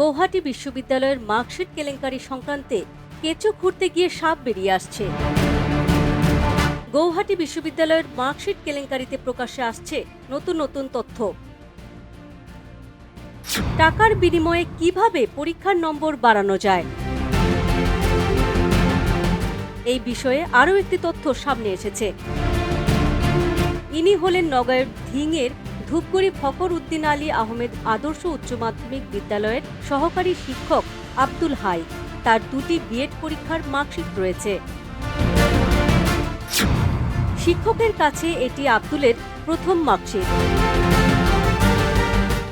গৌহাটি বিশ্ববিদ্যালয়ের মার্কশিট কেলেঙ্কারি সংক্রান্তে কেঁচো খুঁড়তে গিয়ে সাপ বেরিয়ে আসছে। গৌহাটি বিশ্ববিদ্যালয়ের মার্কশিট কেলেঙ্কারিতে প্রকাশ্যে আসছে নতুন নতুন তথ্য। টাকার বিনিময়ে কিভাবে পরীক্ষার নম্বর বাড়ানো যায়, এই বিষয়ে আরও একটি তথ্য সামনে এসেছে। ইনি হলেন নগরের ধিংয়ের ধূপগুড়ি ফখর উদ্দিন আলী আহমেদ আদর্শ উচ্চ মাধ্যমিক বিদ্যালয়ের সহকারী শিক্ষক আব্দুল হাই। তার দুটি বিএড পরীক্ষার মার্কশিট রয়েছে। শিক্ষকের কাছে এটি আব্দুলের প্রথম মার্কশিট।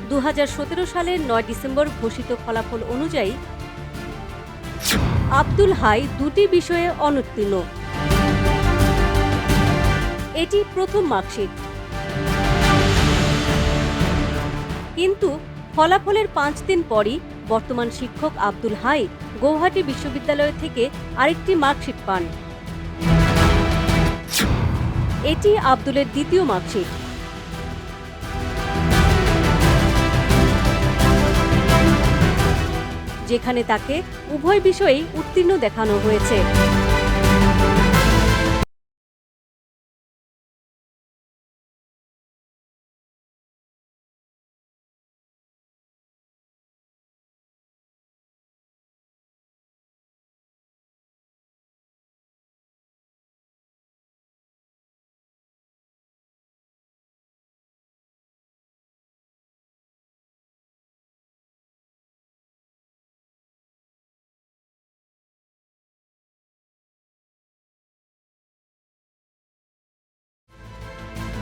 2017 সালের 9 ডিসেম্বর ঘোষিত ফলাফল অনুযায়ী আব্দুল হাই দুটি বিষয়ে অনুত্তীর্ণ। এটি প্রথম মার্কশিট। কিন্তু ফলাফলের 5 দিন পরই বর্তমান শিক্ষক আব্দুল হাই গৌহাটি বিশ্ববিদ্যালয় থেকে আরেকটি মার্কশিট পান। এটি আব্দুলের দ্বিতীয় মার্কশিট। যেখানে তাকে উভয় বিষয়েই উত্তীর্ণ দেখানো হয়েছে।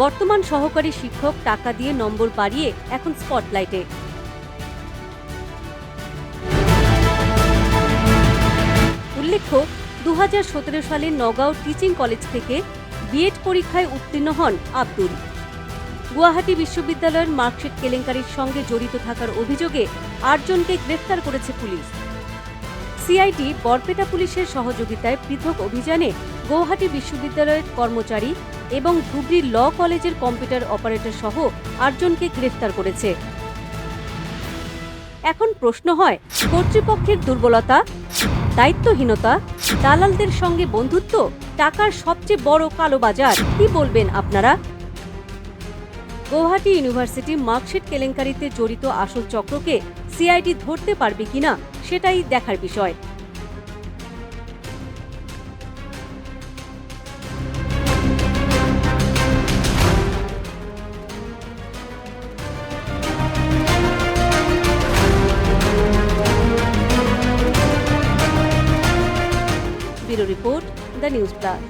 বর্তমান সহকারী শিক্ষক টাকা দিয়ে নম্বর বাড়িয়ে এখন স্পটলাইটে। উল্লেখ্য, 2017 সালে নগাঁও টিচিং কলেজ থেকে বিএড পরীক্ষায় উত্তীর্ণ হন আব্দুল। গুয়াহাটি বিশ্ববিদ্যালয়ের মার্কশিট কেলেঙ্কারির সঙ্গে জড়িত থাকার অভিযোগে 8 জনকে গ্রেফতার করেছে পুলিশ। সিআইডি বরপেটা পুলিশের সহযোগিতায় পৃথক অভিযানে গৌহাটি বিশ্ববিদ্যালয়ের কর্মচারী এবং ধুবড়ী ল কলেজের কম্পিউটার অপারেটর সহ 8 জনকে গ্রেফতার করেছে। এখন প্রশ্ন হয়, কর্তৃপক্ষের দুর্বলতা, দায়িত্বহীনতা, দালালদের সঙ্গে বন্ধুত্ব, টাকার সবচেয়ে বড় কালোবাজার, কি বলবেন আপনারা? গৌহাটি ইউনিভার্সিটি মার্কশিট কেলেঙ্কারিতে জড়িত আসল চক্রকে সিআইডি ধরতে পারবে কিনা সেটাই দেখার বিষয়। Bureau report, the news plus.